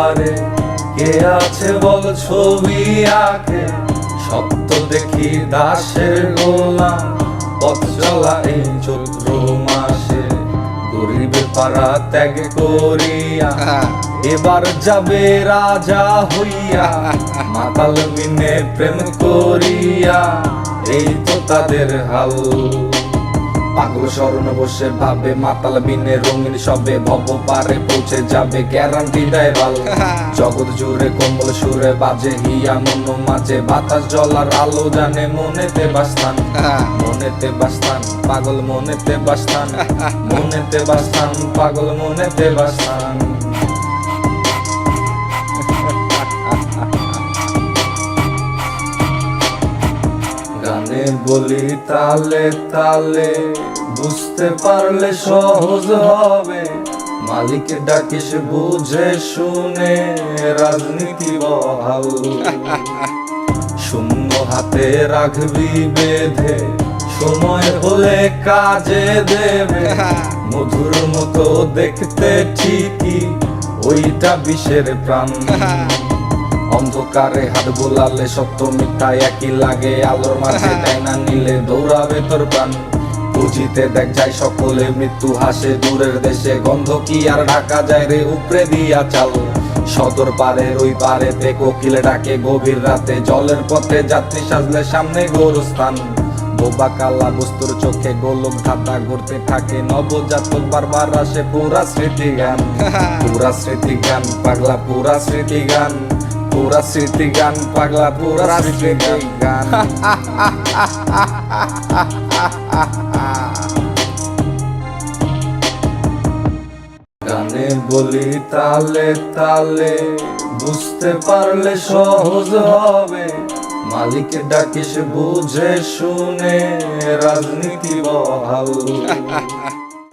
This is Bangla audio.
পারে, কে আছে বল ছবি আঁকে, সত্য দেখি দাসের গোলাম, পথ চলা এই চৈত্র মাসে, গরিবের পাড়া ত্যাগ করিয়া এবার যাবে রাজা হইয়া, মাতাল বিনে প্রেম করিয়া, এই তো তাদের হাল। পাগল স্মরণ বসে ভাবে, মাতাল বিনে রঙিন সবে, ভব পারে পৌঁছে যাবে, গ্যারান্টি দেয় ভাল। জগৎ জুড়ে কোমল সুরে বাজে, হিয়া মন মাঝে বাতাস জলার আলো জানে, মনেতে বাসস্থান, মনেতে বাসস্থান, পাগল মনেতে বাসস্থান, মনেতে বাসস্থান, পাগল মনেতে বাসস্থান। গানে বলি তালে তালে, বুঝতে পারলে সহজ হবে, মালিক ডাকিস বুঝে শুনে, রাজনীতি বহাল। শূন্য হাতে রাখবি বেঁধে, সময় হলে কাজে দেবে, মধুর মতো দেখতে ঠিকই, ওইটা বিষের প্রাণ। অন্ধকারে হাত বোলালে সত্য মিথ্যা একই লাগে, আলোর মাঝে দেয় না নিলে দৌড়াবে তোর প্রাণ। বুঝিতে দেখ যায় সকলে, মৃত্যু হাসে দূরের দেশে, গন্ধ কি আর ঢাকা যায় রে উপরে দিয়া চাল। সদর পারের ওই পারেতে কোকিল ডাকে গভীর রাতে, জলের পথে যাত্রী সাজলে সামনে গোরস্থান। বোবা কালা বস্তুর চোখে গোলক ধাঁধা ঘুরতে থাকে, নবজাতক বারবার আসে পুরা স্মৃতি গান, পুরা স্মৃতি গান পাগলা, পুরা স্মৃতি গান, পুরা স্মৃতি গান পাগলা, পুরা স্মৃতি গান। গানে বলি তালে তালে, বুঝতে পারলে সহজ হবে, মালিক ডাকিস বুঝে শুনে, রাজনীতি বহাল।